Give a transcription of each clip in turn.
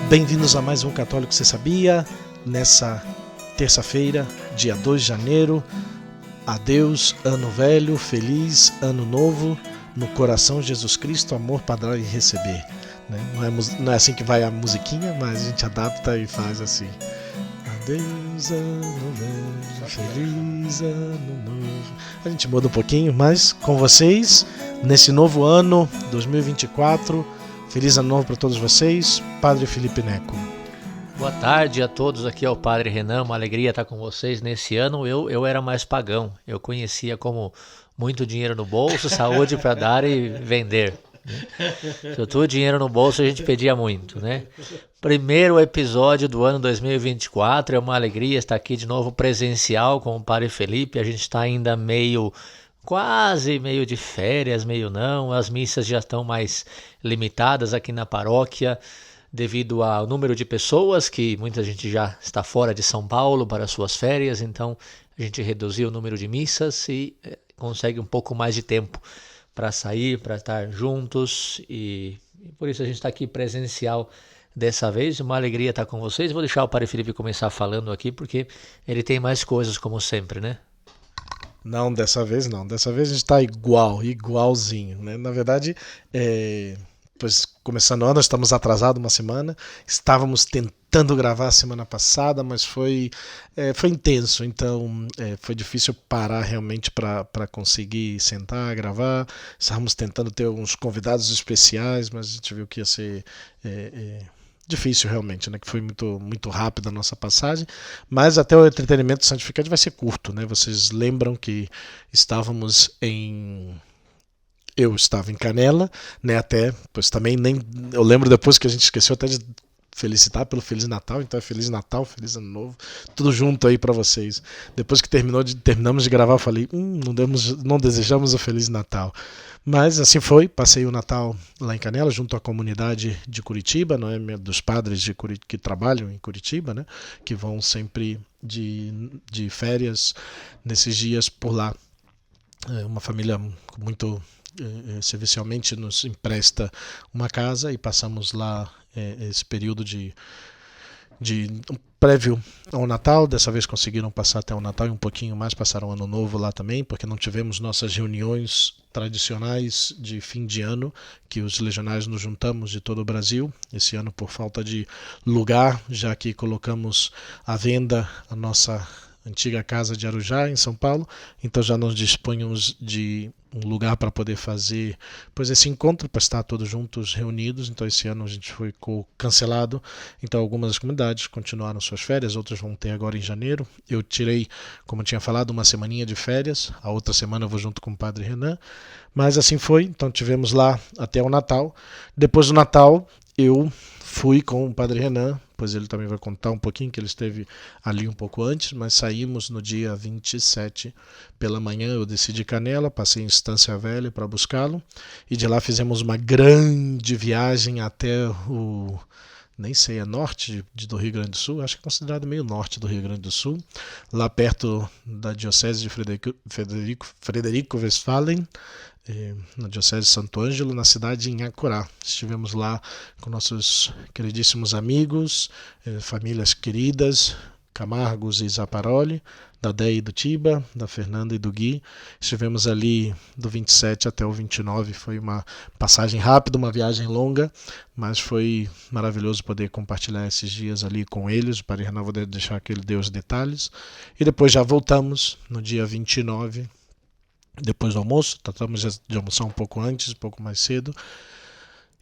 Bem-vindos a mais um Católico Você Sabia? Nessa terça-feira, dia 2 de janeiro, adeus, ano velho, feliz ano novo, no coração Jesus Cristo, amor para dar e receber. Não é assim que vai a musiquinha, mas a gente adapta e faz assim. Adeus, ano velho, feliz ano novo. A gente muda um pouquinho, mas com vocês, nesse novo ano, 2024, feliz ano novo para todos vocês, Padre Felipe Neco. Boa tarde a todos, aqui é o Padre Renan, uma alegria estar com vocês. Nesse ano eu era mais pagão, eu conhecia como muito dinheiro no bolso, saúde para dar e vender. Sobretudo dinheiro no bolso a gente pedia muito, né? Primeiro episódio do ano 2024, é uma alegria estar aqui de novo presencial com o Padre Felipe. A gente está ainda quase meio de férias, meio não. As missas já estão mais limitadas aqui na paróquia devido ao número de pessoas, que muita gente já está fora de São Paulo para suas férias, então a gente reduziu o número de missas e consegue um pouco mais de tempo para sair, para estar juntos, e por isso a gente está aqui presencial dessa vez. Uma alegria estar com vocês. Vou deixar o Padre Felipe começar falando aqui, porque ele tem mais coisas, como sempre, né? Não, dessa vez não. Dessa vez a gente está igualzinho, né? Na verdade, pois começando o ano, estamos atrasados uma semana. Estávamos tentando gravar a semana passada, mas foi intenso. Então foi difícil parar realmente para conseguir sentar, gravar. Estávamos tentando ter uns convidados especiais, mas a gente viu que ia ser difícil realmente, né? Que foi muito rápida a nossa passagem, mas até o entretenimento santificante vai ser curto, né? Vocês lembram que eu estava em Canela, né? Até, pois também eu lembro depois que a gente esqueceu até de felicitar pelo Feliz Natal, então é Feliz Natal, Feliz Ano Novo, tudo junto aí para vocês. Depois que terminamos de gravar, eu falei, não desejamos o Feliz Natal. Mas assim foi, passei o Natal lá em Canela, junto à comunidade de Curitiba, não é, dos padres que trabalham em Curitiba, né, que vão sempre de férias nesses dias por lá. Uma família muito servicialmente nos empresta uma casa e passamos lá esse período de prévio ao Natal. Dessa vez conseguiram passar até o Natal e um pouquinho mais, passaram o Ano Novo lá também, porque não tivemos nossas reuniões tradicionais de fim de ano, que os legionários nos juntamos de todo o Brasil. Esse ano, por falta de lugar, já que colocamos à venda a nossa antiga casa de Arujá, em São Paulo, então já nos dispunhamos de um lugar para poder fazer esse encontro, para estar todos juntos reunidos. Então esse ano a gente foi cancelado, então algumas das comunidades continuaram suas férias, outras vão ter agora em janeiro. Eu tirei, como eu tinha falado, uma semaninha de férias, a outra semana eu vou junto com o Padre Renan, mas assim foi. Então tivemos lá até o Natal. Depois do Natal eu fui com o Padre Renan, pois ele também vai contar um pouquinho, que ele esteve ali um pouco antes, mas saímos no dia 27 pela manhã. Eu desci de Canela, passei em Estância Velha para buscá-lo, e de lá fizemos uma grande viagem até nem sei, é norte do Rio Grande do Sul, acho que é considerado meio norte do Rio Grande do Sul, lá perto da Diocese de Frederico Westphalen, na Diocese de Santo Ângelo, na cidade de Inhacurá. Estivemos lá com nossos queridíssimos amigos, famílias queridas, Camargos e Zaparoli, da Déia e do Tiba, da Fernanda e do Gui. Estivemos ali do 27 até o 29, foi uma passagem rápida, uma viagem longa, mas foi maravilhoso poder compartilhar esses dias ali com eles. O Padre Renan vai deixar que ele dê os detalhes. E depois já voltamos no dia 29, depois do almoço, tratamos de almoçar um pouco antes, um pouco mais cedo,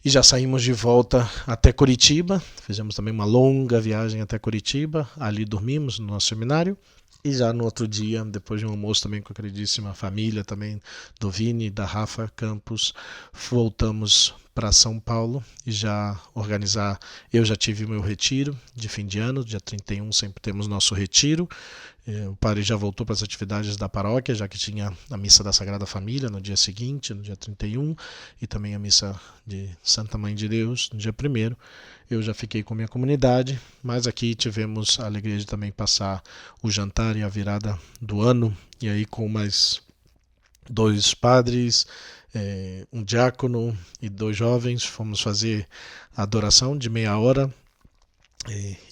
e já saímos de volta até Curitiba. Fizemos também uma longa viagem até Curitiba, ali dormimos no nosso seminário, e já no outro dia, depois de um almoço também com a queridíssima família também do Vini, da Rafa Campos, voltamos para São Paulo e já organizar. Eu já tive o meu retiro de fim de ano, dia 31 sempre temos nosso retiro. O padre já voltou para as atividades da paróquia, já que tinha a missa da Sagrada Família no dia seguinte, no dia 31, e também a missa de Santa Mãe de Deus no dia 1º. Eu já fiquei com a minha comunidade, mas aqui tivemos a alegria de também passar o jantar e a virada do ano, e aí com mais 2 padres, um diácono e 2 jovens, fomos fazer a adoração de meia hora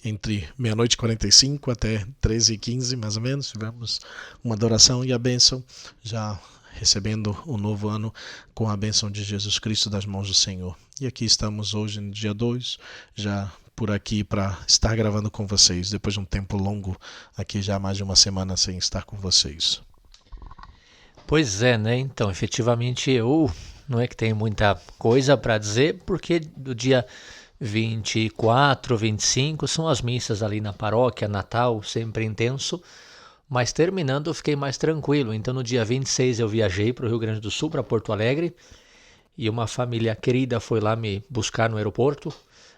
Entre meia-noite e 45 até 13h15, mais ou menos, tivemos uma adoração e a bênção, já recebendo o novo ano com a bênção de Jesus Cristo das mãos do Senhor. E aqui estamos hoje no dia 2, já por aqui para estar gravando com vocês, depois de um tempo longo, aqui já há mais de uma semana sem estar com vocês. Pois é, né? Então, efetivamente eu não é que tenho muita coisa para dizer, porque do dia 24, 25 são as missas ali na paróquia, Natal, sempre intenso, mas terminando eu fiquei mais tranquilo. Então no dia 26 eu viajei para o Rio Grande do Sul, para Porto Alegre, e uma família querida foi lá me buscar no aeroporto.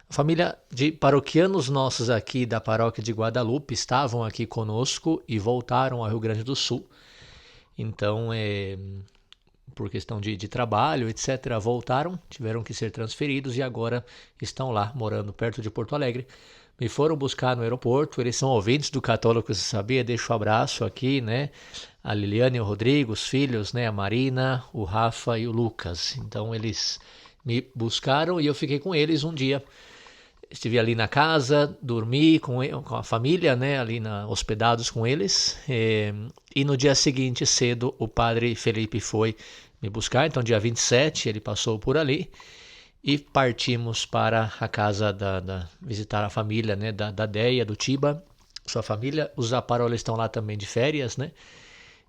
A família de paroquianos nossos aqui da paróquia de Guadalupe estavam aqui conosco e voltaram ao Rio Grande do Sul. Então, por questão de trabalho, etc., voltaram, tiveram que ser transferidos e agora estão lá, morando perto de Porto Alegre. Me foram buscar no aeroporto, eles são ouvintes do Católico Se Sabia, deixo um abraço aqui, né? A Liliane e o Rodrigo, os filhos, né? A Marina, o Rafa e o Lucas. Então eles me buscaram e eu fiquei com eles um dia. Estive ali na casa, dormi com a família, né, ali hospedados com eles. E no dia seguinte, cedo, o padre Felipe foi me buscar. Então, dia 27, ele passou por ali. E partimos para a casa visitar a família, né, da Deia, do Tiba, sua família. Os Aparoli estão lá também de férias, né?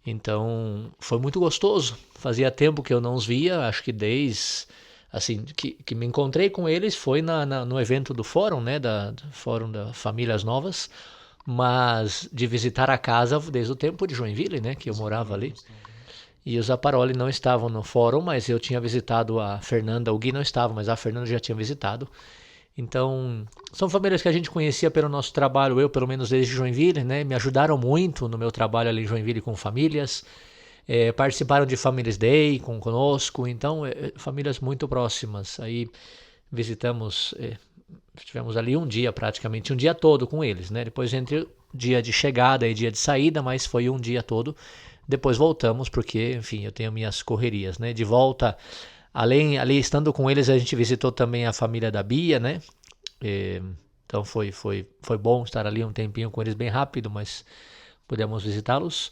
Então, foi muito gostoso. Fazia tempo que eu não os via, acho que desde... assim, que me encontrei com eles foi no evento do fórum, né, do Fórum das Famílias Novas, mas de visitar a casa desde o tempo de Joinville, né, que eu morava ali. E os Aparoli não estavam no fórum, mas eu tinha visitado a Fernanda, o Gui não estava, mas a Fernanda já tinha visitado. Então, são famílias que a gente conhecia pelo nosso trabalho, eu pelo menos desde Joinville, né, me ajudaram muito no meu trabalho ali em Joinville com famílias. Participaram de Families Day conosco, então famílias muito próximas. Aí visitamos, tivemos ali um dia praticamente, um dia todo com eles, né? Depois entre dia de chegada e dia de saída, mas foi um dia todo. Depois voltamos porque, enfim, eu tenho minhas correrias, né? De volta, além ali estando com eles, a gente visitou também a família da Bia, né? Então foi bom estar ali um tempinho com eles, bem rápido, mas pudemos visitá-los.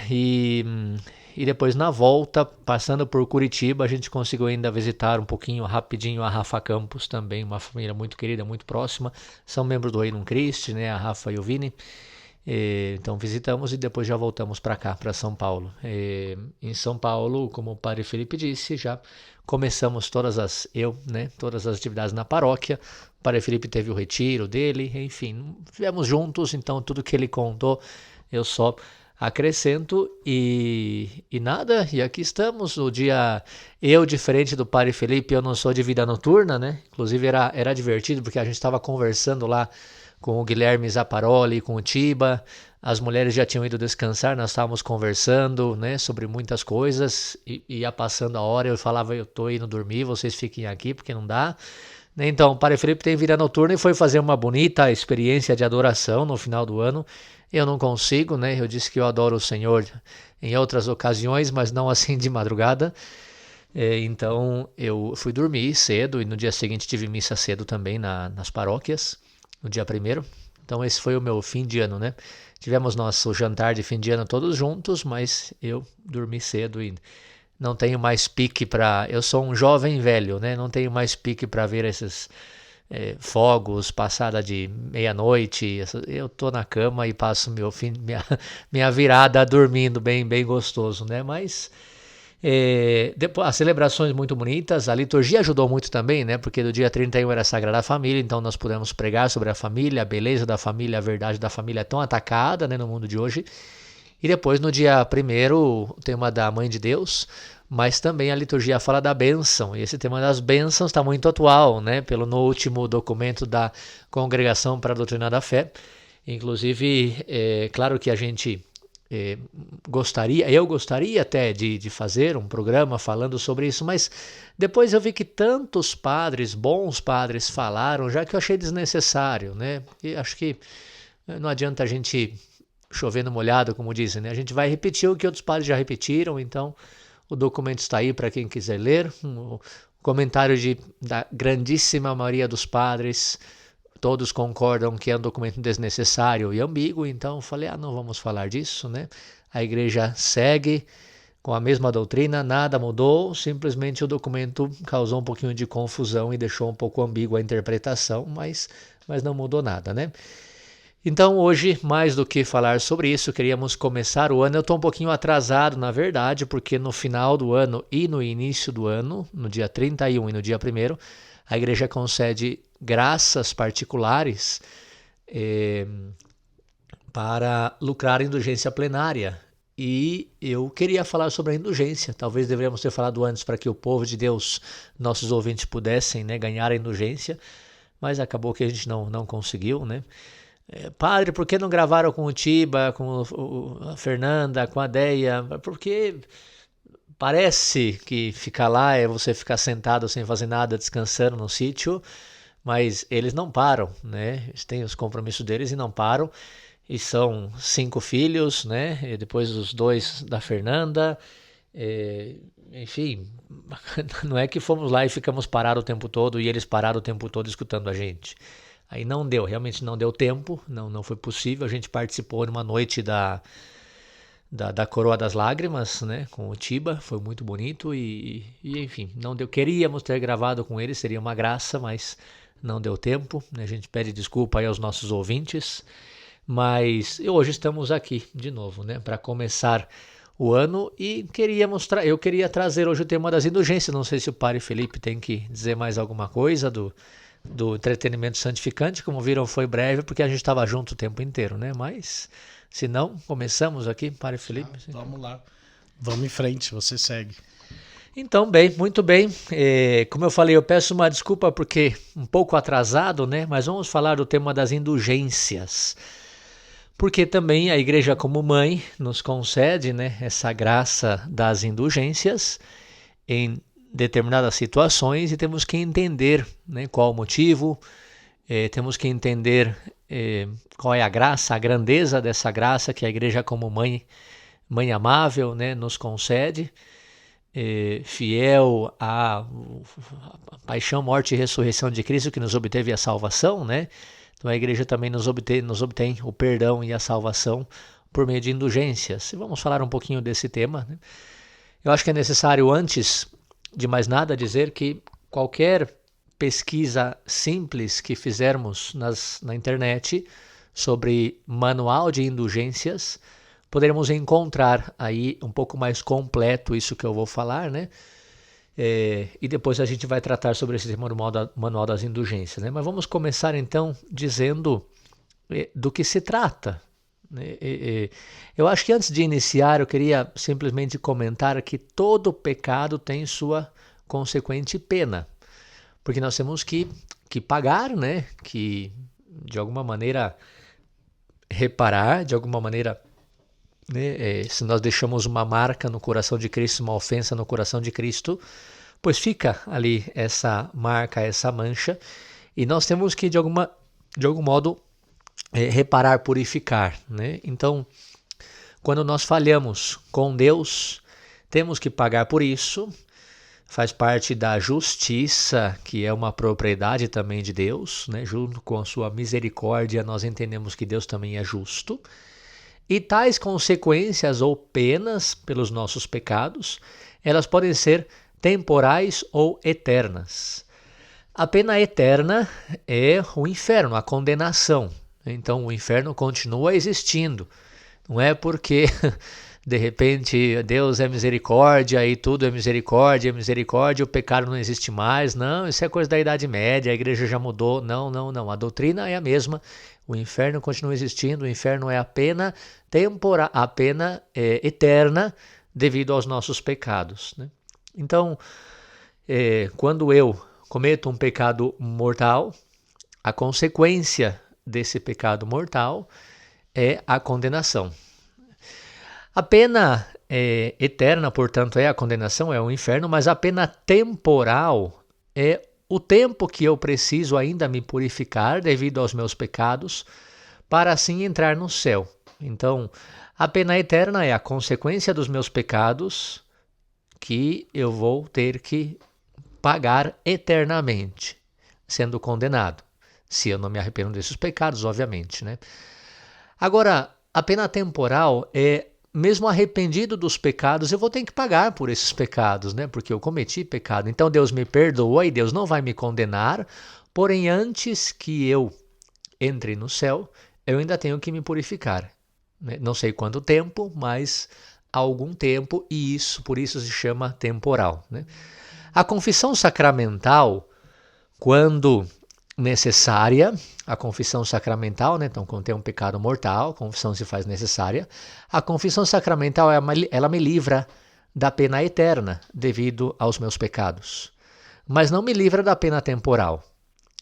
E depois na volta, passando por Curitiba, a gente conseguiu ainda visitar um pouquinho, rapidinho, a Rafa Campos também, uma família muito querida, muito próxima. São membros do Reino Christi, né, a Rafa e o Vini. Então visitamos e depois já voltamos para cá, para São Paulo. Em São Paulo, como o padre Felipe disse, já começamos todas as atividades na paróquia. O padre Felipe teve o retiro dele, enfim, estivemos juntos, então tudo que ele contou eu só acrescento e nada, e aqui estamos, o dia, eu diferente do padre Felipe, eu não sou de vida noturna, né, inclusive era divertido porque a gente estava conversando lá com o Guilherme Zaparoli, com o Tiba, as mulheres já tinham ido descansar, nós estávamos conversando, né, sobre muitas coisas, e ia passando a hora, eu falava, eu tô indo dormir, vocês fiquem aqui porque não dá. Então, o padre Felipe tem vida noturna e foi fazer uma bonita experiência de adoração no final do ano. Eu não consigo, né? Eu disse que eu adoro o Senhor em outras ocasiões, mas não assim de madrugada. Então, eu fui dormir cedo e no dia seguinte tive missa cedo também nas paróquias, no dia 1º. Então, esse foi o meu fim de ano, né? Tivemos nosso jantar de fim de ano todos juntos, mas eu dormi cedo e não tenho mais pique para... Eu sou um jovem velho, né? Não tenho mais pique para ver esses fogos, passada de meia-noite. Eu tô na cama e passo minha virada dormindo bem, bem gostoso, né? Mas depois, as celebrações muito bonitas, a liturgia ajudou muito também, né? Porque do dia 31 era a Sagrada Família, então nós pudemos pregar sobre a família, a beleza da família, a verdade da família tão atacada, né, no mundo de hoje. E depois, no dia 1º, o tema da Mãe de Deus, mas também a liturgia fala da bênção, e esse tema das bênçãos está muito atual, né? No último documento da Congregação para a Doutrina da Fé. Inclusive, claro que a gente eu gostaria até de fazer um programa falando sobre isso, mas depois eu vi que tantos padres, bons padres, falaram, já que eu achei desnecessário, né? E acho que não adianta a gente chover no molhado, como dizem, né? A gente vai repetir o que outros padres já repetiram, então o documento está aí para quem quiser ler. O comentário da grandíssima maioria dos padres todos concordam que é um documento desnecessário e ambíguo, então falei, não vamos falar disso, né? A igreja segue com a mesma doutrina, nada mudou, simplesmente o documento causou um pouquinho de confusão e deixou um pouco ambígua a interpretação, mas não mudou nada, né? Então hoje, mais do que falar sobre isso, queríamos começar o ano. Eu estou um pouquinho atrasado, na verdade, porque no final do ano e no início do ano, no dia 31 e no dia 1º, a igreja concede graças particulares para lucrar a indulgência plenária. E eu queria falar sobre a indulgência. Talvez deveríamos ter falado antes para que o povo de Deus, nossos ouvintes, pudessem, né, ganhar a indulgência, mas acabou que a gente não conseguiu, né? Padre, por que não gravaram com o Tiba, com a Fernanda, com a Deia? Porque parece que ficar lá é você ficar sentado sem fazer nada, descansando no sítio, mas eles não param, né? Eles têm os compromissos deles e não param. E são 5 filhos, né? E depois os 2 da Fernanda. Enfim, não é que fomos lá e ficamos parados o tempo todo e eles pararam o tempo todo escutando a gente. Aí não deu, realmente não deu tempo, não foi possível. A gente participou numa noite da Coroa das Lágrimas, né, com o Tiba, foi muito bonito e enfim, não deu. Queríamos ter gravado com ele, seria uma graça, mas não deu tempo, né? A gente pede desculpa aí aos nossos ouvintes, mas hoje estamos aqui de novo, né, para começar o ano e eu queria trazer hoje o tema das indulgências. Não sei se o Padre Felipe tem que dizer mais alguma coisa do entretenimento santificante. Como viram, foi breve porque a gente estava junto o tempo inteiro, né? Mas se não, começamos aqui, Padre Felipe. Vamos lá, vamos em frente, você segue. Então, bem, muito bem. Como eu falei, eu peço uma desculpa porque um pouco atrasado, né? Mas vamos falar do tema das indulgências. Porque também a igreja como mãe nos concede, né, essa graça das indulgências em determinadas situações e temos que entender, né, qual o motivo, temos que entender qual é a graça, a grandeza dessa graça que a igreja como mãe amável, né, nos concede, fiel à paixão, morte e ressurreição de Cristo que nos obteve a salvação, né? Então a igreja também nos obtém o perdão e a salvação por meio de indulgências. E vamos falar um pouquinho desse tema, né? Eu acho que é necessário, antes de mais nada, dizer que qualquer pesquisa simples que fizermos na internet sobre manual de indulgências, poderemos encontrar aí um pouco mais completo isso que eu vou falar, né? E depois a gente vai tratar sobre esse manual das indulgências, né? Mas vamos começar então dizendo do que se trata. Eu acho que antes de iniciar eu queria simplesmente comentar que todo pecado tem sua consequente pena, porque nós temos que pagar, né? Que de alguma maneira reparar, de alguma maneira, né? Se nós deixamos uma marca no coração de Cristo, uma ofensa no coração de Cristo, pois fica ali essa marca, essa mancha, e nós temos que de algum modo reparar, purificar, né? Então, quando nós falhamos com Deus, temos que pagar por isso. Faz parte da justiça, que é uma propriedade também de Deus, né? Junto com a sua misericórdia, nós entendemos que Deus também é justo. E tais consequências ou penas pelos nossos pecados, elas podem ser temporais ou eternas. A pena eterna é o inferno, a condenação. Então o inferno continua existindo. Não é porque de repente Deus é misericórdia e tudo é misericórdia, o pecado não existe mais. Não, isso é coisa da Idade Média, a igreja já mudou. Não. A doutrina é a mesma. O inferno continua existindo, o inferno é a pena temporária, a pena eterna devido aos nossos pecados, né? Então, quando eu cometo um pecado mortal, a consequência desse pecado mortal é a condenação. A pena eterna, portanto, é a condenação, é o inferno, mas a pena temporal é o tempo que eu preciso ainda me purificar devido aos meus pecados para assim entrar no céu. Então, a pena eterna é a consequência dos meus pecados que eu vou ter que pagar eternamente, sendo condenado. se eu não me arrependo desses pecados, obviamente, né? Agora, a pena temporal é, mesmo arrependido dos pecados, eu vou ter que pagar por esses pecados, né? Porque eu cometi pecado. Então Deus me perdoa e Deus não vai me condenar, porém antes que eu entre no céu, eu ainda tenho que me purificar, né? Não sei quanto tempo, mas algum tempo, e por isso se chama temporal, né? A confissão sacramental, quando necessária, a confissão sacramental, né? Então, quando tem um pecado mortal, a confissão se faz necessária. A confissão sacramental, ela me livra da pena eterna devido aos meus pecados, mas não me livra da pena temporal.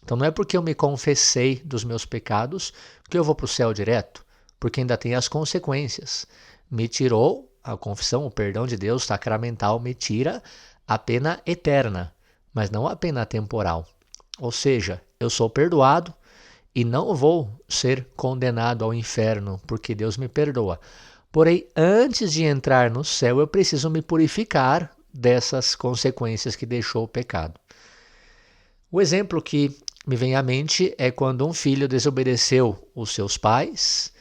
Então, não é porque eu me confessei dos meus pecados que eu vou para o céu direto, porque ainda tem as consequências. Me tirou a confissão, o perdão de Deus sacramental me tira a pena eterna, mas não a pena temporal. Ou seja, eu sou perdoado e não vou ser condenado ao inferno, porque Deus me perdoa. Porém, antes de entrar no céu, eu preciso me purificar dessas consequências que deixou o pecado. O exemplo que me vem à mente é quando um filho desobedeceu os seus pais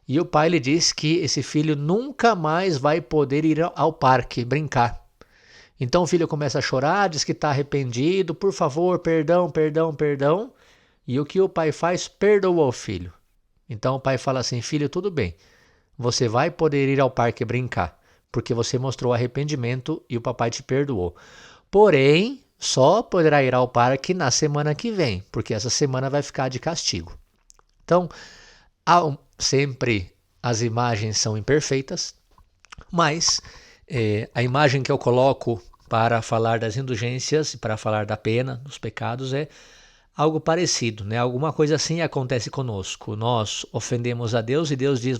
e o pai lhe diz que esse filho nunca mais vai poder ir ao parque brincar. Então o filho começa a chorar, diz que está arrependido, por favor, perdão, perdão, perdão. E o que o pai faz? Perdoa o filho. Então o pai fala assim, filho, tudo bem, você vai poder ir ao parque brincar, porque você mostrou arrependimento e o papai te perdoou. Porém, só poderá ir ao parque na semana que vem, porque essa semana vai ficar de castigo. Então, sempre as imagens são imperfeitas, mas a imagem que eu coloco para falar das indulgências e para falar da pena, dos pecados, é algo parecido, né? Alguma coisa assim acontece conosco. Nós ofendemos a Deus e Deus diz,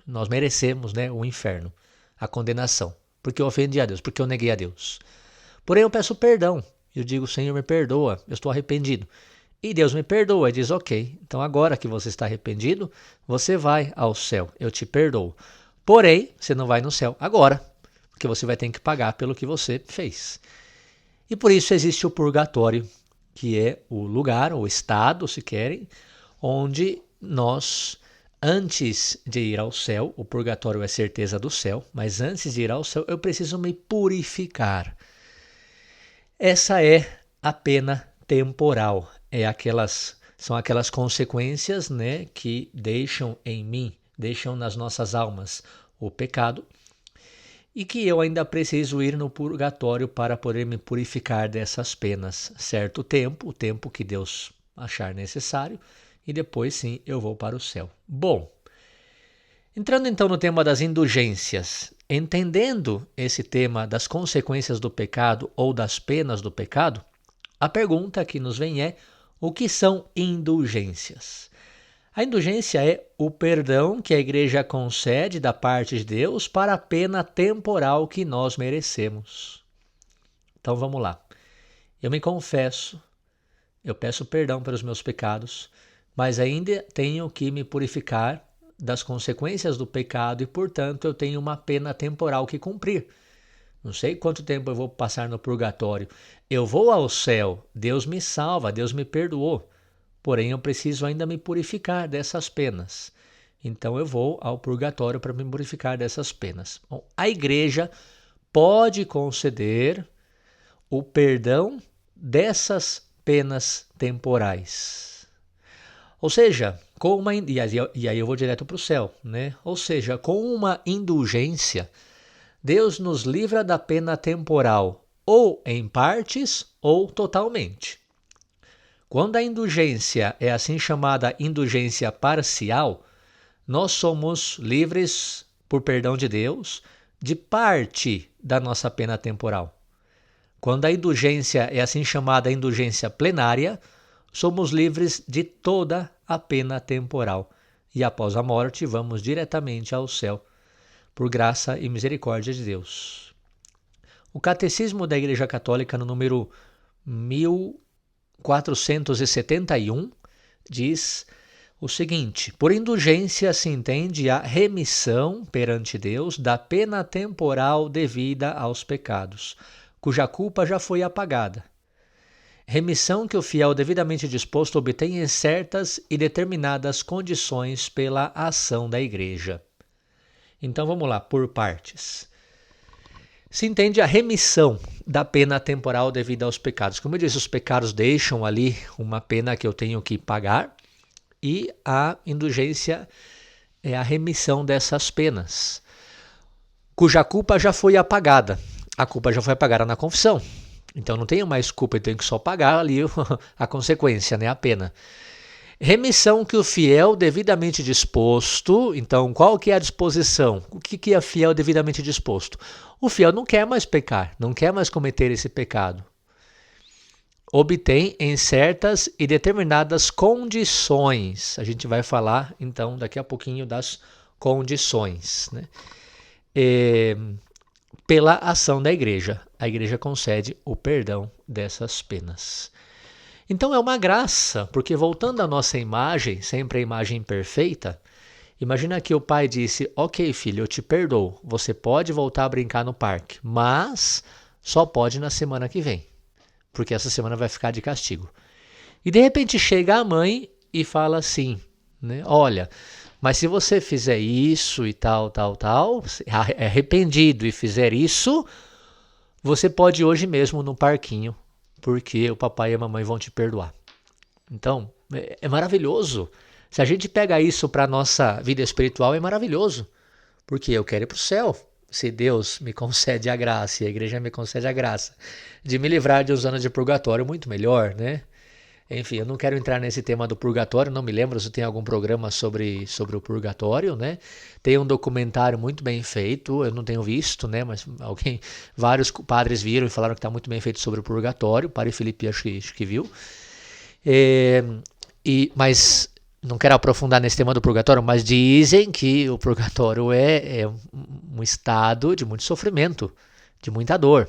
nós merecemos, né, o inferno, a condenação, porque eu ofendi a Deus, porque eu neguei a Deus. Porém eu peço perdão, eu digo, Senhor, me perdoa, eu estou arrependido. E Deus me perdoa e diz, ok, então agora que você está arrependido, você vai ao céu, eu te perdoo. Porém, você não vai no céu agora, porque você vai ter que pagar pelo que você fez. E por isso existe o purgatório, que é o lugar, o estado, se querem, onde nós, antes de ir ao céu, o purgatório é certeza do céu, mas antes de ir ao céu, eu preciso me purificar. Essa é a pena temporal, são aquelas consequências, né, que deixam em mim, deixam nas nossas almas o pecado, e que eu ainda preciso ir no purgatório para poder me purificar dessas penas. Certo tempo, o tempo que Deus achar necessário, e depois sim eu vou para o céu. Bom, entrando então no tema das indulgências, entendendo esse tema das consequências do pecado ou das penas do pecado, a pergunta que nos vem é: o que são indulgências? A indulgência é o perdão que a igreja concede da parte de Deus para a pena temporal que nós merecemos. Então vamos lá. Eu me confesso, eu peço perdão pelos meus pecados, mas ainda tenho que me purificar das consequências do pecado e, portanto, eu tenho uma pena temporal que cumprir. Não sei quanto tempo eu vou passar no purgatório. Eu vou ao céu, Deus me salva, Deus me perdoou. Porém, eu preciso ainda me purificar dessas penas. Então, eu vou ao purgatório para me purificar dessas penas. Bom, a igreja pode conceder o perdão dessas penas temporais. Ou seja, e aí eu vou direto para o céu, né? Ou seja, com uma indulgência, Deus nos livra da pena temporal, ou em partes ou totalmente. Quando a indulgência é assim chamada indulgência parcial, nós somos livres, por perdão de Deus, de parte da nossa pena temporal. Quando a indulgência é assim chamada indulgência plenária, somos livres de toda a pena temporal. E após a morte, vamos diretamente ao céu, por graça e misericórdia de Deus. O Catecismo da Igreja Católica, no número 1471, diz o seguinte: por indulgência se entende a remissão perante Deus da pena temporal devida aos pecados, cuja culpa já foi apagada. remissão que o fiel devidamente disposto obtém em certas e determinadas condições pela ação da igreja. Então vamos lá, por partes. Se entende a remissão da pena temporal devida aos pecados. Como eu disse, os pecados deixam ali uma pena que eu tenho que pagar, e a indulgência é a remissão dessas penas, cuja culpa já foi apagada. A culpa já foi apagada na confissão. Então não tenho mais culpa, eu tenho que só pagar ali a consequência, né, a pena. Remissão que o fiel devidamente disposto. Então, qual que é a disposição? O que é fiel devidamente disposto? O fiel não quer mais pecar, não quer mais cometer esse pecado. Obtém em certas e determinadas condições. A gente vai falar, então, daqui a pouquinho das condições, né? Pela ação da igreja. A igreja concede o perdão dessas penas. Então é uma graça, porque voltando à nossa imagem, sempre a imagem perfeita, imagina que o pai disse: ok, filho, eu te perdoo, você pode voltar a brincar no parque, mas só pode na semana que vem, porque essa semana vai ficar de castigo. E de repente chega a mãe e fala assim, né, olha, mas se você fizer isso e tal, é arrependido e fizer isso, você pode ir hoje mesmo no parquinho, porque o papai e a mamãe vão te perdoar. Então, é maravilhoso. Se a gente pega isso para a nossa vida espiritual, é maravilhoso. Porque eu quero ir para o céu. Se Deus me concede a graça e a igreja me concede a graça de me livrar de uns anos de purgatório, muito melhor, né? Enfim, eu não quero entrar nesse tema do purgatório, não me lembro se tem algum programa sobre o purgatório, né? Tem um documentário muito bem feito, eu não tenho visto, né? Mas vários padres viram e falaram que está muito bem feito sobre o purgatório. O padre Felipe acho que viu. Mas não quero aprofundar nesse tema do purgatório, mas dizem que o purgatório é um estado de muito sofrimento, de muita dor.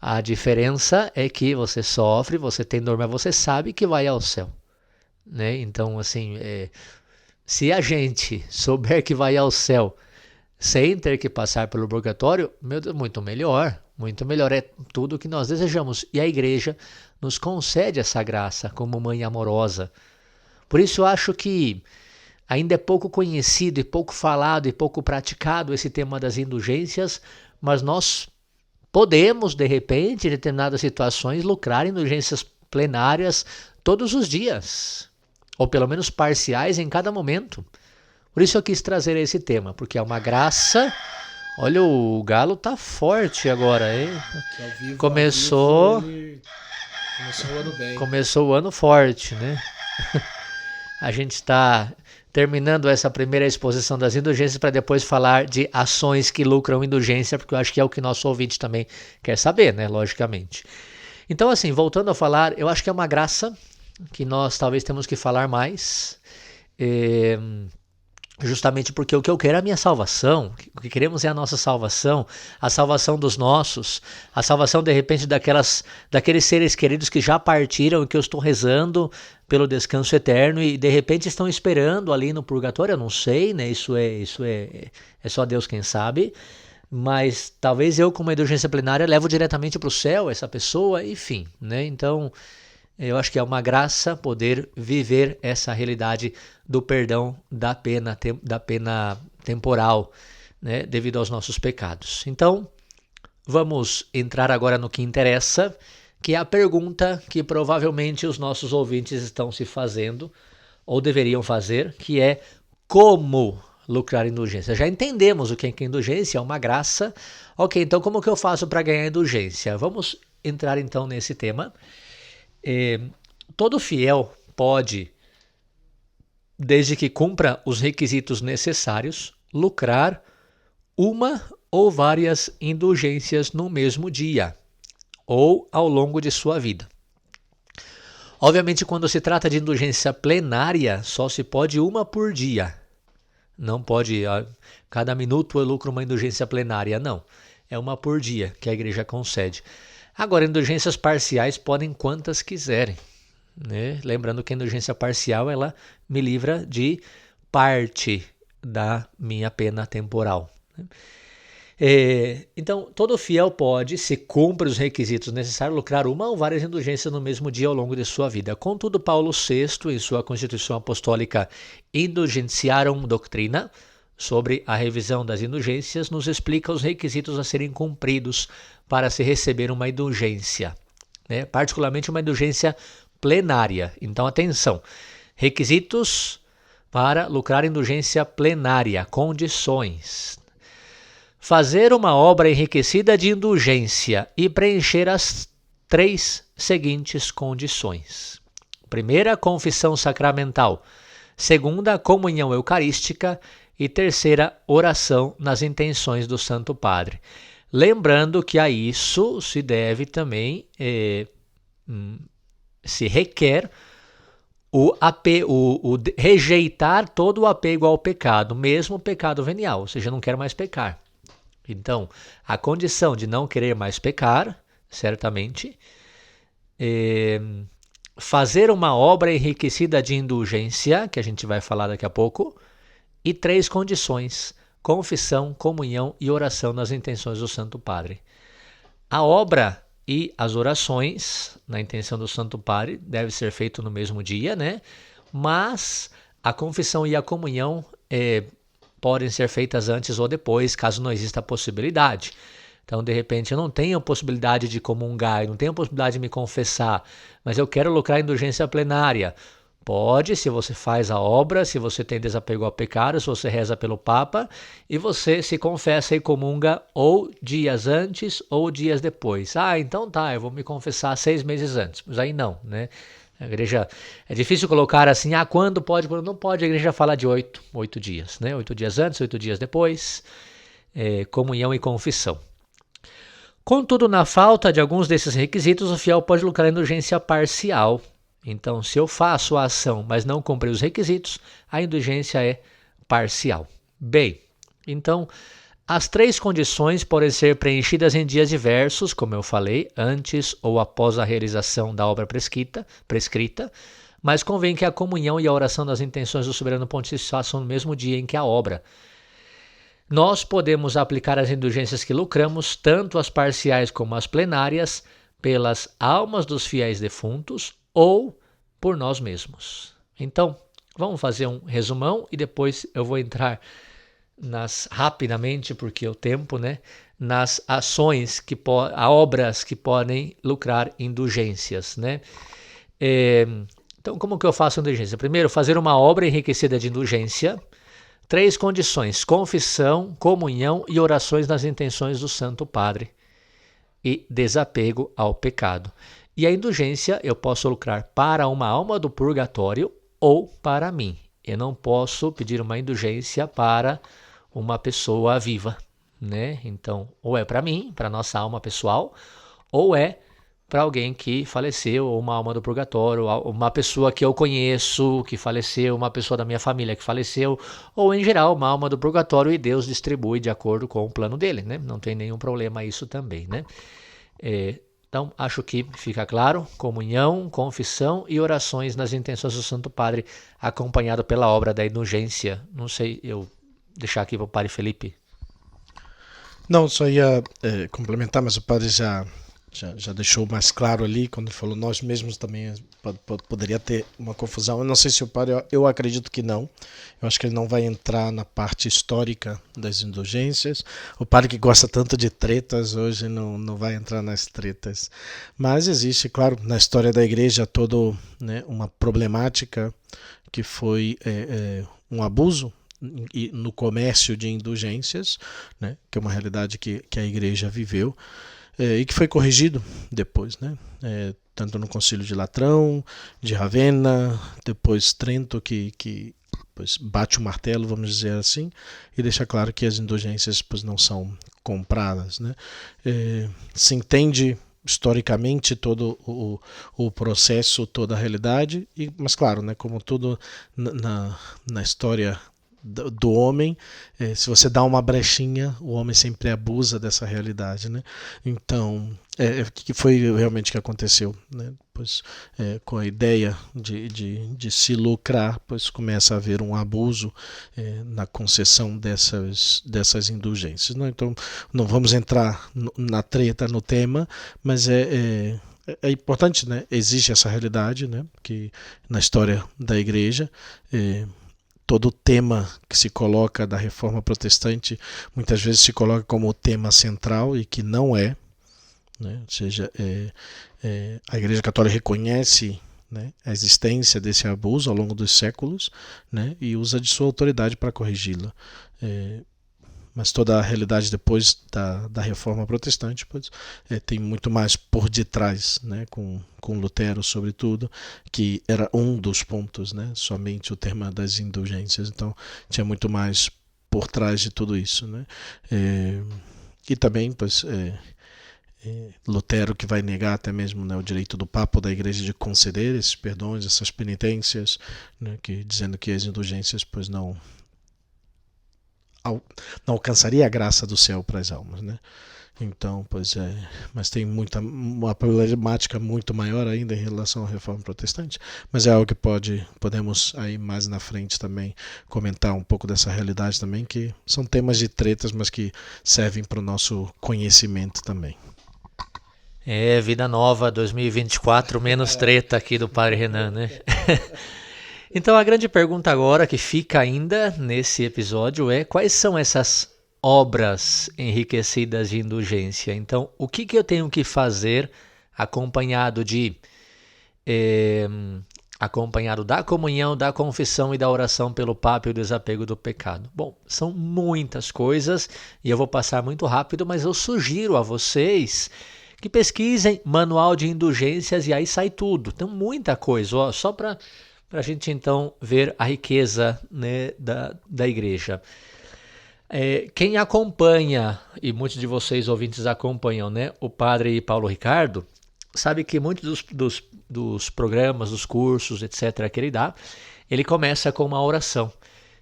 A diferença é que você sofre, você tem dor, mas você sabe que vai ao céu, né? Então, assim, se a gente souber que vai ao céu sem ter que passar pelo purgatório, meu Deus, muito melhor é tudo o que nós desejamos. E a igreja nos concede essa graça como mãe amorosa. Por isso eu acho que ainda é pouco conhecido e pouco falado e pouco praticado esse tema das indulgências, mas nós podemos, de repente, em determinadas situações, lucrar indulgências plenárias todos os dias, ou pelo menos parciais em cada momento. Por isso eu quis trazer esse tema, porque é uma graça. Olha, o galo tá forte agora, hein? Começou o ano bem. Começou o ano forte, né? A gente está terminando essa primeira exposição das indulgências para depois falar de ações que lucram indulgência, porque eu acho que é o que nosso ouvinte também quer saber, né? Logicamente. Então, assim, voltando a falar, eu acho que é uma graça que nós talvez temos que falar mais, justamente porque o que eu quero é a minha salvação, o que queremos é a nossa salvação, a salvação dos nossos, a salvação de repente daqueles seres queridos que já partiram e que eu estou rezando pelo descanso eterno e de repente estão esperando ali no purgatório, eu não sei, né? Isso é só Deus quem sabe, mas talvez eu com uma indulgência plenária levo diretamente para o céu essa pessoa, enfim, né? Então eu acho que é uma graça poder viver essa realidade do perdão da pena temporal, né, devido aos nossos pecados. Então, vamos entrar agora no que interessa, que é a pergunta que provavelmente os nossos ouvintes estão se fazendo, ou deveriam fazer, que é como lucrar indulgência. Já entendemos o que é indulgência, é uma graça. Ok, então como que eu faço para ganhar indulgência? Vamos entrar então nesse tema. Todo fiel pode, desde que cumpra os requisitos necessários, lucrar uma ou várias indulgências no mesmo dia ou ao longo de sua vida. Obviamente, quando se trata de indulgência plenária, só se pode uma por dia. Não pode, cada minuto eu lucro uma indulgência plenária, não. É uma por dia que a igreja concede. Agora, indulgências parciais podem quantas quiserem, né? Lembrando que a indulgência parcial ela me livra de parte da minha pena temporal, né? Então, todo fiel pode, se cumpre os requisitos necessários, lucrar uma ou várias indulgências no mesmo dia ao longo de sua vida. Contudo, Paulo VI, em sua Constituição Apostólica Indulgentiarum Doctrina, sobre a revisão das indulgências, nos explica os requisitos a serem cumpridos para se receber uma indulgência, né? Particularmente uma indulgência plenária. Então, atenção, requisitos para lucrar indulgência plenária, condições. Fazer uma obra enriquecida de indulgência e preencher as 3 seguintes condições. Primeira, confissão sacramental. Segunda, comunhão eucarística. E terceira, oração nas intenções do Santo Padre. Lembrando que a isso se deve também, se requer o rejeitar todo o apego ao pecado, mesmo o pecado venial, ou seja, não quero mais pecar. Então, a condição de não querer mais pecar, certamente, fazer uma obra enriquecida de indulgência, que a gente vai falar daqui a pouco, e 3 condições: confissão, comunhão e oração nas intenções do Santo Padre. A obra e as orações na intenção do Santo Padre deve ser feito no mesmo dia, né? Mas a confissão e a comunhão podem ser feitas antes ou depois, caso não exista a possibilidade. Então, de repente, eu não tenho a possibilidade de comungar, eu não tenho a possibilidade de me confessar, mas eu quero lucrar a indulgência plenária. Pode, se você faz a obra, se você tem desapego ao pecado, se você reza pelo Papa e você se confessa e comunga ou dias antes ou dias depois. Ah, então tá, eu vou me confessar 6 meses antes. Mas aí não, né? A igreja, é difícil colocar assim, quando pode, quando não pode. A igreja fala de 8 dias, né? 8 dias antes, 8 dias depois, comunhão e confissão. Contudo, na falta de alguns desses requisitos, o fiel pode lucrar a indulgência parcial. Então, se eu faço a ação, mas não cumpri os requisitos, a indulgência é parcial. Bem, então, as 3 condições podem ser preenchidas em dias diversos, como eu falei, antes ou após a realização da obra prescrita, mas convém que a comunhão e a oração das intenções do Soberano Pontífice façam no mesmo dia em que a obra. Nós podemos aplicar as indulgências que lucramos, tanto as parciais como as plenárias, pelas almas dos fiéis defuntos, ou por nós mesmos. Então, vamos fazer um resumão e depois eu vou entrar rapidamente, porque é o tempo, né? Nas ações, obras que podem lucrar indulgências, né? Então, como que eu faço indulgência? Primeiro, fazer uma obra enriquecida de indulgência. 3 condições: confissão, comunhão e orações nas intenções do Santo Padre. E desapego ao pecado. E a indulgência eu posso lucrar para uma alma do purgatório ou para mim. Eu não posso pedir uma indulgência para uma pessoa viva, né? Então, ou é para mim, para nossa alma pessoal, ou é para alguém que faleceu, ou uma alma do purgatório, uma pessoa que eu conheço que faleceu, uma pessoa da minha família que faleceu, ou em geral uma alma do purgatório, e Deus distribui de acordo com o plano dele, né? Não tem nenhum problema isso também, né? Então, acho que fica claro: comunhão, confissão e orações nas intenções do Santo Padre, acompanhado pela obra da indulgência. Não sei, eu deixar aqui para o Padre Felipe. Não, só ia complementar, mas o Padre já deixou mais claro ali, quando ele falou nós mesmos também poderia ter uma confusão. Eu não sei se o Padre, eu acredito que não. Eu acho que ele não vai entrar na parte histórica das indulgências. O Padre, que gosta tanto de tretas, hoje não vai entrar nas tretas. Mas existe, claro, na história da Igreja toda, né, uma problemática que foi um abuso no comércio de indulgências, né, que é uma realidade que a Igreja viveu. E que foi corrigido depois, né? Tanto no Concílio de Latrão, de Ravenna, depois Trento, que pois, bate o martelo, vamos dizer assim, e deixa claro que as indulgências pois, não são compradas, né? Se entende historicamente todo o processo, toda a realidade, mas claro, né, como tudo na história do homem, se você dá uma brechinha, o homem sempre abusa dessa realidade, né? Então, o que foi realmente que aconteceu, né? Pois, com a ideia de se lucrar, pois começa a haver um abuso na concessão dessas indulgências, né? Então, não vamos entrar na treta, no tema, mas é importante, né? Existe essa realidade, né? Que na história da igreja, todo o tema que se coloca da reforma protestante muitas vezes se coloca como o tema central e que não é, né? Ou seja, a Igreja Católica reconhece, né, a existência desse abuso ao longo dos séculos, né, e usa de sua autoridade para corrigi-la. Mas toda a realidade depois da Reforma Protestante, pois, tem muito mais por detrás, né, com Lutero, sobretudo, que era um dos pontos, né, somente o tema das indulgências. Então, tinha muito mais por trás de tudo isso, né. E também, pois, Lutero que vai negar até mesmo, né, o direito do Papa ou da Igreja de conceder esses perdões, essas penitências, né, dizendo que as indulgências, pois, não alcançaria a graça do céu para as almas, né? Então, pois mas tem uma problemática muito maior ainda em relação à Reforma Protestante, mas é algo que podemos aí mais na frente também comentar um pouco dessa realidade também, que são temas de tretas, mas que servem para o nosso conhecimento também. Vida nova 2024, menos treta aqui do Padre Renan, né? Então a grande pergunta agora que fica ainda nesse episódio é: quais são essas obras enriquecidas de indulgência? Então, o que eu tenho que fazer acompanhado da comunhão, da confissão e da oração pelo Papa e o desapego do pecado? Bom, são muitas coisas e eu vou passar muito rápido, mas eu sugiro a vocês que pesquisem Manual de Indulgências e aí sai tudo. Tem muita coisa, ó, só para a gente então ver a riqueza, né, da igreja. Quem acompanha, e muitos de vocês ouvintes acompanham, né, o Padre Paulo Ricardo, sabe que muitos dos programas, dos cursos, etc., que ele dá, ele começa com uma oração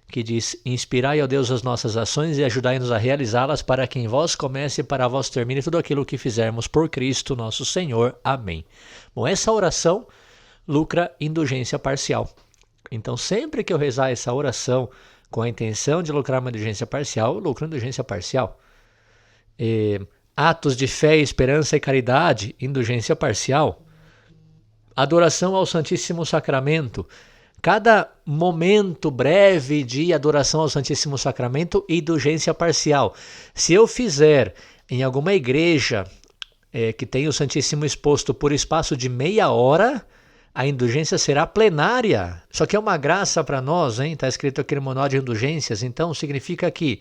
que diz: inspirai, ó Deus, as nossas ações e ajudai-nos a realizá-las, para que em vós comece e para vós termine tudo aquilo que fizermos por Cristo nosso Senhor. Amém. Bom, essa oração lucra indulgência parcial. Então, sempre que eu rezar essa oração com a intenção de lucrar uma indulgência parcial, eu lucro indulgência parcial. Atos de fé, esperança e caridade, indulgência parcial. Adoração ao Santíssimo Sacramento. Cada momento breve de adoração ao Santíssimo Sacramento, indulgência parcial. Se eu fizer em alguma igreja que tem o Santíssimo exposto por espaço de meia hora, a indulgência será plenária. Só que é uma graça para nós, hein? Está escrito aqui no Manual de Indulgências. Então significa que,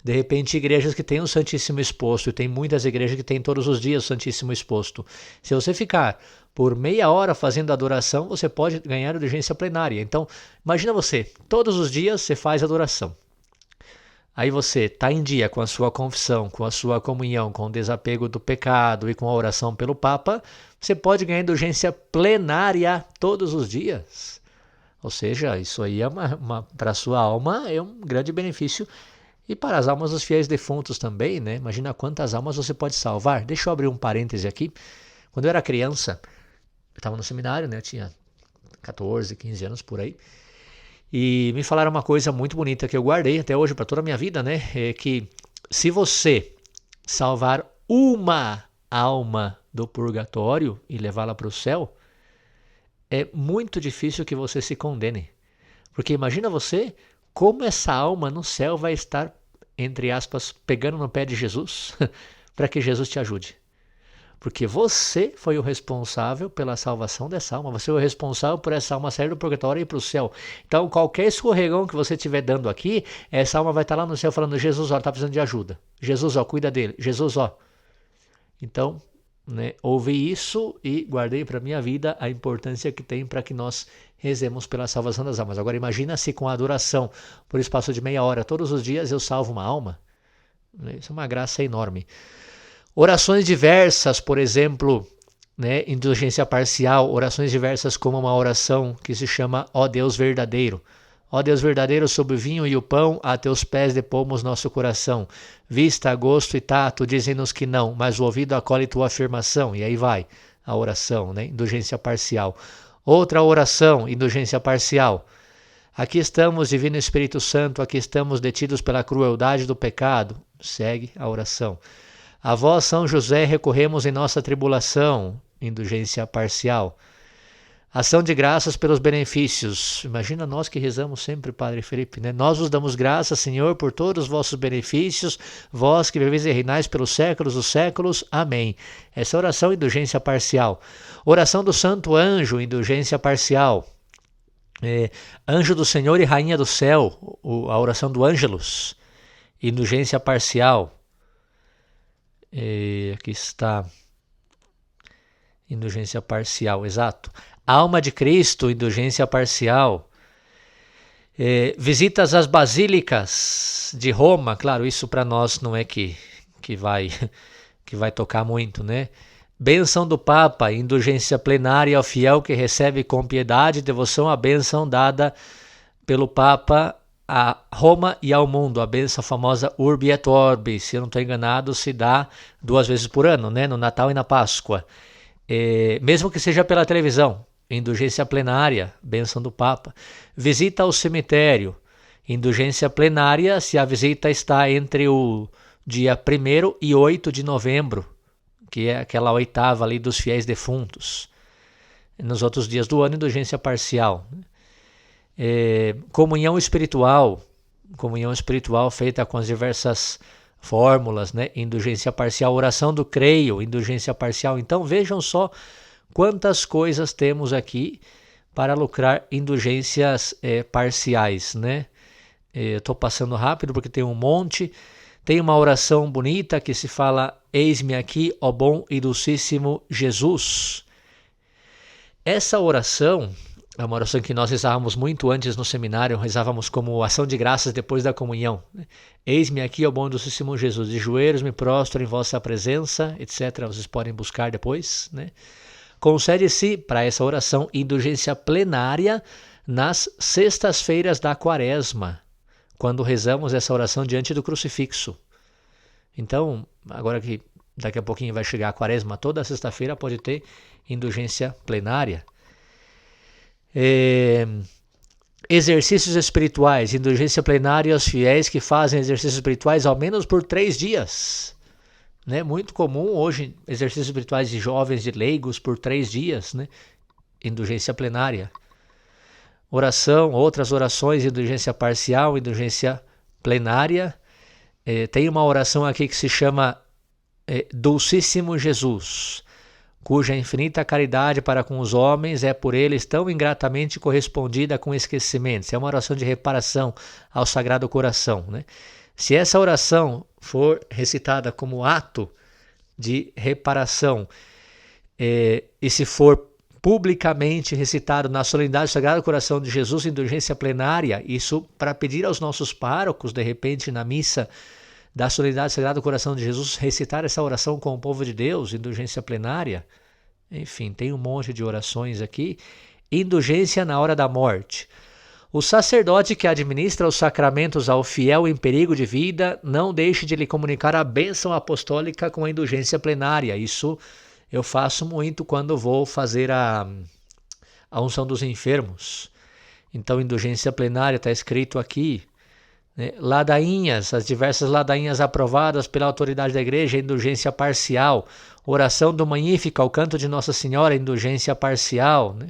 de repente, igrejas que têm o Santíssimo exposto, e tem muitas igrejas que têm todos os dias o Santíssimo exposto. Se você ficar por meia hora fazendo adoração, você pode ganhar indulgência plenária. Então, imagina você, todos os dias você faz adoração. Aí você está em dia com a sua confissão, com a sua comunhão, com o desapego do pecado e com a oração pelo Papa, você pode ganhar indulgência plenária todos os dias. Ou seja, isso aí para a sua alma é um grande benefício. E para as almas dos fiéis defuntos também, né? Imagina quantas almas você pode salvar. Deixa eu abrir um parêntese aqui. Quando eu era criança, eu estava no seminário, né? Eu tinha 14, 15 anos por aí. E me falaram uma coisa muito bonita que eu guardei até hoje para toda a minha vida, né? É que se você salvar uma alma do purgatório e levá-la para o céu, é muito difícil que você se condene. Porque imagina você como essa alma no céu vai estar, entre aspas, pegando no pé de Jesus para que Jesus te ajude. Porque você foi o responsável pela salvação dessa alma. Você foi o responsável por essa alma sair do purgatório e ir para o céu. Então, qualquer escorregão que você estiver dando aqui, essa alma vai estar lá no céu falando: Jesus, ó, está precisando de ajuda. Jesus, ó, cuida dele. Jesus, ó. Então, né, ouvi isso e guardei para a minha vida a importância que tem para que nós rezemos pela salvação das almas. Agora, imagina se com a adoração, por espaço de meia hora, todos os dias eu salvo uma alma. Isso é uma graça enorme. Orações diversas, por exemplo, né, indulgência parcial, orações diversas como uma oração que se chama Ó Deus Verdadeiro. Ó Deus verdadeiro, sob o vinho e o pão, a teus pés depomos nosso coração. Vista, gosto e tato dizem-nos que não, mas o ouvido acolhe tua afirmação. E aí vai a oração, né? Indulgência parcial. Outra oração, indulgência parcial. Aqui estamos, Divino Espírito Santo, aqui estamos detidos pela crueldade do pecado. Segue a oração. A vós, São José, recorremos em nossa tribulação. Indulgência parcial. Ação de graças pelos benefícios. Imagina nós que rezamos sempre, Padre Felipe, né? Nós vos damos graças, Senhor, por todos os vossos benefícios, vós que viveis e reinais pelos séculos dos séculos. Amém. Essa oração, indulgência parcial. Oração do Santo Anjo, indulgência parcial. Anjo do Senhor e Rainha do Céu, a oração do Ângelus, indulgência parcial. Aqui está, indulgência parcial, exato. Alma de Cristo, indulgência parcial. Visitas às basílicas de Roma, claro, isso para nós não é que vai tocar muito, né? Bênção do Papa, indulgência plenária ao fiel que recebe com piedade e devoção a bênção dada pelo Papa a Roma e ao mundo, a bênção famosa Urbi et Orbi, se eu não estou enganado, se dá 2 vezes por ano, né? No Natal e na Páscoa. Mesmo que seja pela televisão, indulgência plenária, bênção do Papa. Visita ao cemitério, indulgência plenária se a visita está entre o dia 1º e 8 de novembro, que é aquela oitava ali dos fiéis defuntos. Nos outros dias do ano, indulgência parcial. Comunhão espiritual feita com as diversas fórmulas, né? Indulgência parcial. Oração do creio, indulgência parcial. Então vejam só quantas coisas temos aqui para lucrar indulgências parciais, né? Estou passando rápido porque tem um monte. Tem uma oração bonita que se fala: eis-me aqui, ó bom e dulcíssimo Jesus. Essa oração é uma oração que nós rezávamos muito antes no seminário, rezávamos como ação de graças depois da comunhão. Eis-me aqui, ó bom e dulcíssimo Jesus, de joelhos me prostro em vossa presença, etc. Vocês podem buscar depois, né? Concede-se para essa oração indulgência plenária nas sextas-feiras da Quaresma, quando rezamos essa oração diante do crucifixo. Então, agora que daqui a pouquinho vai chegar a Quaresma, toda sexta-feira pode ter indulgência plenária. Exercícios espirituais, indulgência plenária aos fiéis que fazem exercícios espirituais ao menos por 3 dias. Né? Muito comum hoje, exercícios espirituais de jovens, de leigos por 3 dias, né? Indulgência plenária. Oração, outras orações, indulgência parcial, indulgência plenária. Tem uma oração aqui que se chama Dulcíssimo Jesus, cuja infinita caridade para com os homens é por eles tão ingratamente correspondida com esquecimentos. É uma oração de reparação ao Sagrado Coração, né? Se essa oração for recitada como ato de reparação e se for publicamente recitado na solenidade do Sagrado Coração de Jesus, indulgência plenária, isso para pedir aos nossos párocos, de repente, na missa da solenidade do Sagrado Coração de Jesus, recitar essa oração com o povo de Deus, indulgência plenária. Enfim, tem um monte de orações aqui. Indulgência na hora da morte. O sacerdote que administra os sacramentos ao fiel em perigo de vida não deixe de lhe comunicar a bênção apostólica com a indulgência plenária. Isso eu faço muito quando vou fazer a unção dos enfermos. Então, indulgência plenária está escrito aqui. Né? Ladainhas, as diversas ladainhas aprovadas pela autoridade da igreja, indulgência parcial. Oração do Magnífica, o canto de Nossa Senhora, indulgência parcial. Né?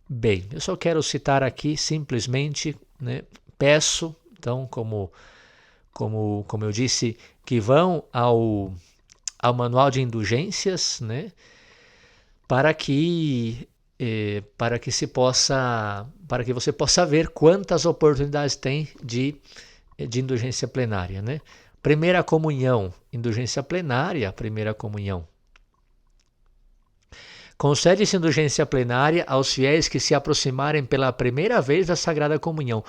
Bem, eu só quero citar aqui simplesmente, né, peço, então, como eu disse, que vão ao manual de indulgências, né, para que você possa ver quantas oportunidades tem de indulgência plenária, né? Primeira comunhão, indulgência plenária, primeira comunhão. Concede-se indulgência plenária aos fiéis que se aproximarem pela primeira vez da Sagrada Comunhão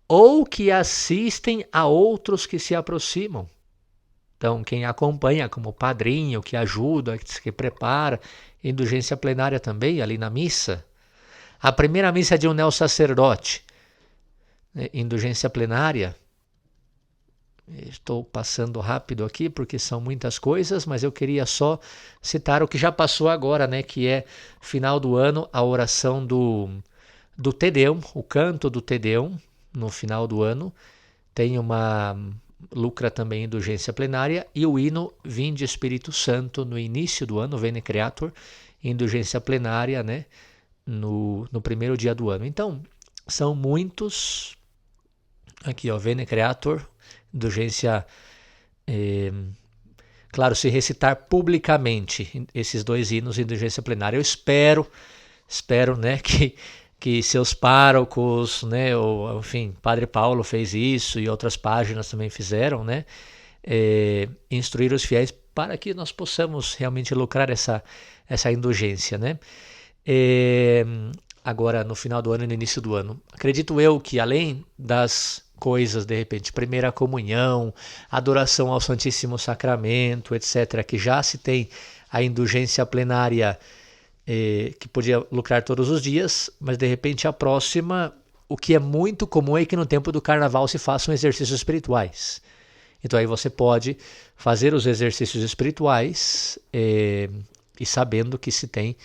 ou que assistem a outros que se aproximam. Então, quem acompanha como padrinho, que ajuda, que prepara, indulgência plenária também, ali na missa. A primeira missa de um neo-sacerdote. indulgência plenária. Estou passando rápido aqui porque são muitas coisas, mas eu queria só citar o que já passou agora, né, que é final do ano, a oração do Te Deum, o canto do Te Deum no final do ano. Tem uma lucra também indulgência plenária e o hino Vinde Espírito Santo no início do ano, Veni Creator, indulgência plenária, né, no primeiro dia do ano. Então, são muitos. Aqui, ó, Veni Creator, indulgência, claro, se recitar publicamente esses 2 hinos de indulgência plenária. Eu espero, né, que seus párocos, né, ou, enfim, Padre Paulo fez isso e outras páginas também fizeram, né, instruir os fiéis para que nós possamos realmente lucrar essa indulgência, né. Agora, no final do ano e no início do ano, acredito eu que além das coisas, de repente, primeira comunhão, adoração ao Santíssimo Sacramento, etc., que já se tem a indulgência plenária que podia lucrar todos os dias, mas de repente a próxima, o que é muito comum é que no tempo do Carnaval se façam exercícios espirituais. Então aí você pode fazer os exercícios espirituais e sabendo que se tem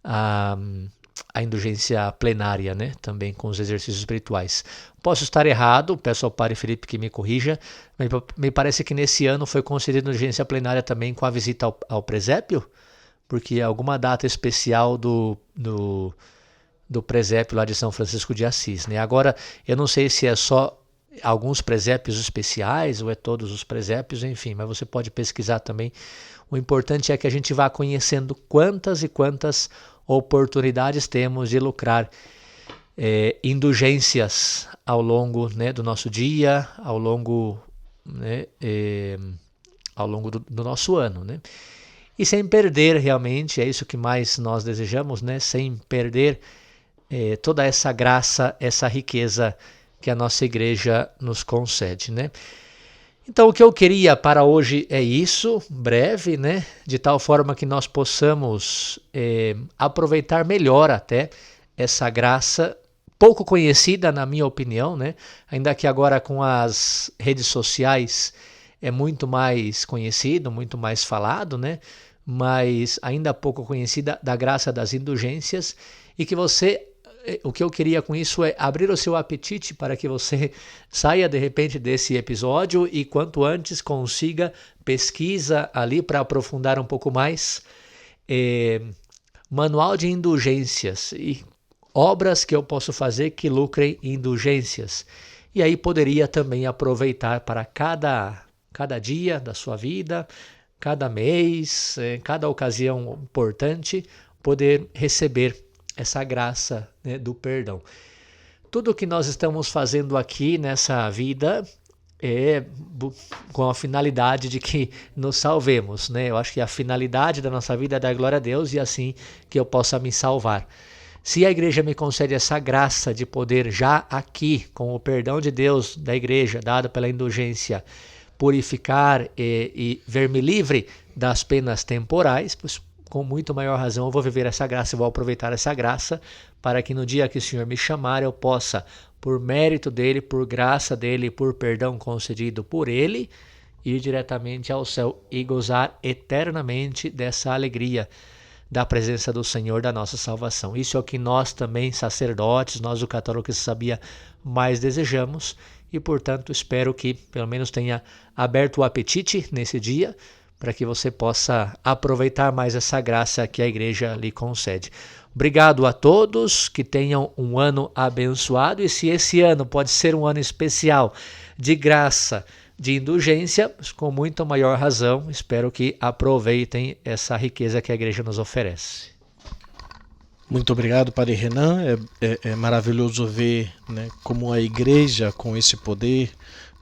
a indulgência plenária, né, também com os exercícios espirituais. Posso estar errado, peço ao Padre Felipe que me corrija, mas me parece que nesse ano foi concedida indulgência plenária também com a visita ao presépio, porque é alguma data especial do presépio lá de São Francisco de Assis, né? Agora, eu não sei se é só alguns presépios especiais ou é todos os presépios, enfim, mas você pode pesquisar também. O importante é que a gente vá conhecendo quantas e quantas oportunidades temos de lucrar indulgências ao longo, né, do nosso dia, ao longo, né, do nosso ano, né? E sem perder realmente, é isso que mais nós desejamos, né, sem perder toda essa graça, essa riqueza que a nossa igreja nos concede, né? Então, o que eu queria para hoje é isso, breve, né? De tal forma que nós possamos aproveitar melhor até essa graça, pouco conhecida, na minha opinião, né? Ainda que agora com as redes sociais é muito mais conhecido, muito mais falado, né? Mas ainda pouco conhecida da graça das indulgências, e que você... O que eu queria com isso é abrir o seu apetite para que você saia de repente desse episódio e quanto antes consiga pesquisa ali para aprofundar um pouco mais. Manual de indulgências e obras que eu posso fazer que lucrem indulgências. E aí poderia também aproveitar para cada dia da sua vida, cada mês, cada ocasião importante, poder receber essa graça, né, do perdão. Tudo o que nós estamos fazendo aqui nessa vida é com a finalidade de que nos salvemos, né? Eu acho que a finalidade da nossa vida é dar glória a Deus e assim que eu possa me salvar. Se a igreja me concede essa graça de poder já aqui, com o perdão de Deus da igreja, dado pela indulgência, purificar e ver-me livre das penas temporais, pois com muito maior razão eu vou viver essa graça, eu vou aproveitar essa graça para que no dia que o Senhor me chamar eu possa, por mérito dele, por graça dele, por perdão concedido por ele, ir diretamente ao céu e gozar eternamente dessa alegria da presença do Senhor, da nossa salvação. Isso é o que nós também, sacerdotes, nós o católico que sabia, mais desejamos e, portanto, espero que pelo menos tenha aberto o apetite nesse dia, para que você possa aproveitar mais essa graça que a igreja lhe concede. Obrigado a todos, que tenham um ano abençoado, e se esse ano pode ser um ano especial de graça, de indulgência, com muito maior razão, espero que aproveitem essa riqueza que a igreja nos oferece. Muito obrigado, Padre Renan. É maravilhoso ver, né, como a igreja, com esse poder,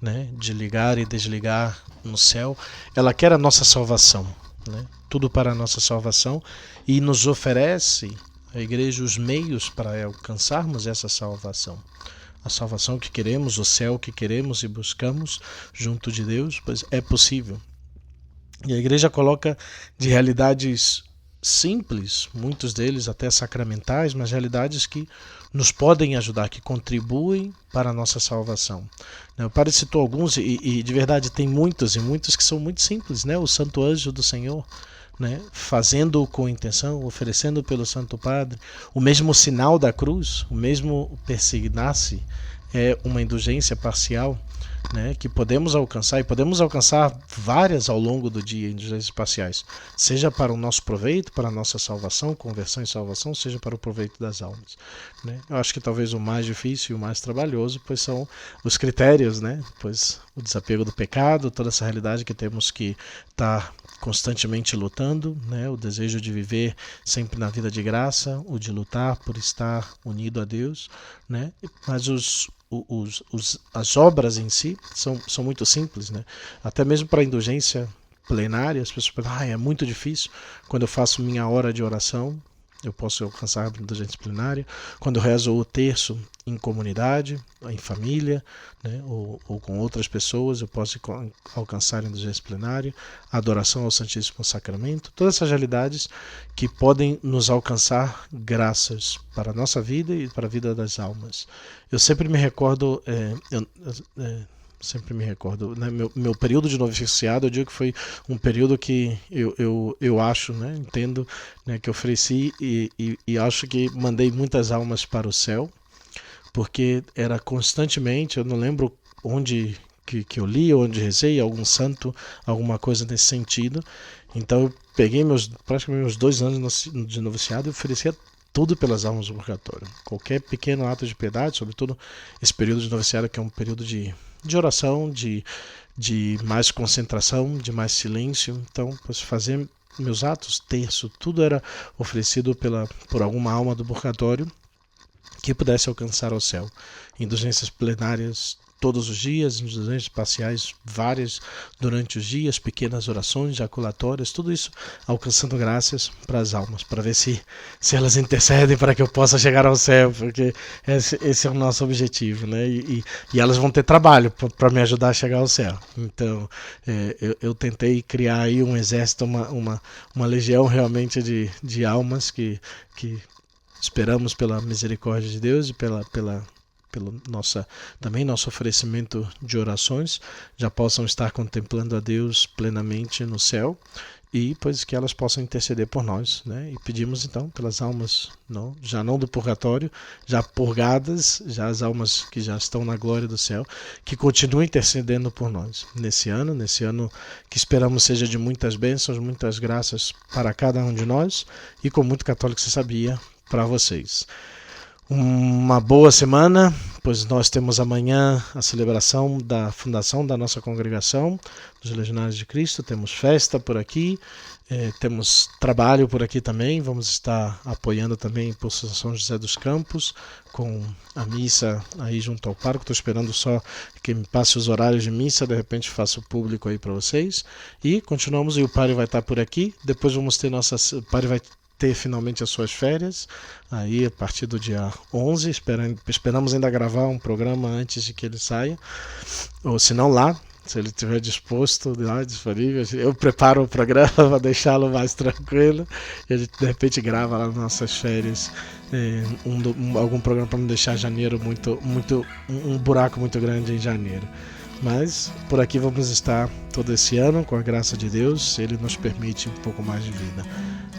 né, de ligar e desligar no céu, ela quer a nossa salvação, né? Tudo para a nossa salvação, e nos oferece, a igreja, os meios para alcançarmos essa salvação. A salvação que queremos, o céu que queremos e buscamos junto de Deus, pois é possível. E a igreja coloca de realidades simples, muitos deles até sacramentais, mas realidades que nos podem ajudar, que contribuem para a nossa salvação. O Padre citou alguns, e de verdade tem muitos, e muitos que são muito simples, né? O Santo Anjo do Senhor, né? Fazendo com intenção, oferecendo pelo Santo Padre, o mesmo sinal da cruz, o mesmo persignar-se, é uma indulgência parcial, né, que podemos alcançar, e podemos alcançar várias ao longo do dia, indulgências parciais, seja para o nosso proveito, para a nossa salvação, conversão e salvação, seja para o proveito das almas, né? Eu acho que talvez o mais difícil e o mais trabalhoso, pois são os critérios, né? Pois o desapego do pecado, toda essa realidade que temos que estar constantemente lutando, né? O desejo de viver sempre na vida de graça, o de lutar por estar unido a Deus, né? Mas as obras em si são muito simples, né? Até mesmo para a indulgência plenária, as pessoas pensam, é muito difícil. Quando eu faço minha hora de oração, eu posso alcançar a indulgência plenária. Quando eu rezo o terço em comunidade, em família, né, ou com outras pessoas, eu posso alcançar a indulgência plenária, a adoração ao Santíssimo Sacramento, todas essas realidades que podem nos alcançar graças para a nossa vida e para a vida das almas. Eu sempre me recordo, né, meu período de noviciado, eu digo que foi um período que eu acho, né, entendo, né, que ofereci e acho que mandei muitas almas para o céu, porque era constantemente, eu não lembro onde que eu li, onde rezei, algum santo, alguma coisa nesse sentido. Então eu peguei praticamente meus 2 anos de noviciado e oferecia tudo pelas almas do purgatório. Qualquer pequeno ato de piedade, sobretudo esse período de noviciado, que é um período de oração, de mais concentração, de mais silêncio. Então, para fazer meus atos, terço, tudo era oferecido por alguma alma do purgatório que pudesse alcançar ao céu. Indulgências plenárias todos os dias, indulgências parciais várias durante os dias, pequenas orações jaculatórias, tudo isso alcançando graças para as almas, para ver se elas intercedem para que eu possa chegar ao céu, porque esse é o nosso objetivo, né? E elas vão ter trabalho para me ajudar a chegar ao céu. Então eu tentei criar aí um exército, uma legião realmente de almas que esperamos pela misericórdia de Deus e pelo nosso oferecimento de orações, já possam estar contemplando a Deus plenamente no céu, e pois que elas possam interceder por nós, né? E pedimos então pelas almas, já não do purgatório, já purgadas, já as almas que já estão na glória do céu, que continuem intercedendo por nós nesse ano que esperamos seja de muitas bênçãos, muitas graças para cada um de nós, e com muito católico se sabia para vocês. Uma boa semana, pois nós temos amanhã a celebração da fundação da nossa congregação dos Legionários de Cristo, temos festa por aqui, temos trabalho por aqui também, vamos estar apoiando também por São José dos Campos, com a missa aí junto ao parque. Estou esperando só que me passe os horários de missa, de repente faço público aí para vocês, e continuamos, e o padre vai estar por aqui, depois vamos ter o padre vai ter finalmente as suas férias, aí a partir do dia 11, esperamos ainda gravar um programa antes de que ele saia, ou se não lá, se ele estiver disposto, lá, disponível, eu preparo o programa para deixá-lo mais tranquilo, e a gente de repente grava lá nas nossas férias algum programa para não deixar janeiro um buraco muito grande em janeiro. Mas por aqui vamos estar todo esse ano, com a graça de Deus, se Ele nos permite um pouco mais de vida.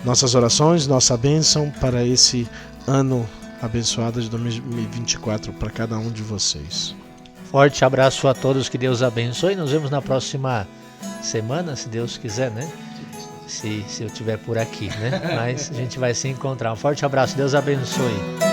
Nossas orações, nossa bênção para esse ano abençoado de 2024 para cada um de vocês. Forte abraço a todos, que Deus abençoe. Nos vemos na próxima semana, se Deus quiser, né? Se eu estiver por aqui, né? Mas a gente vai se encontrar. Um forte abraço, Deus abençoe.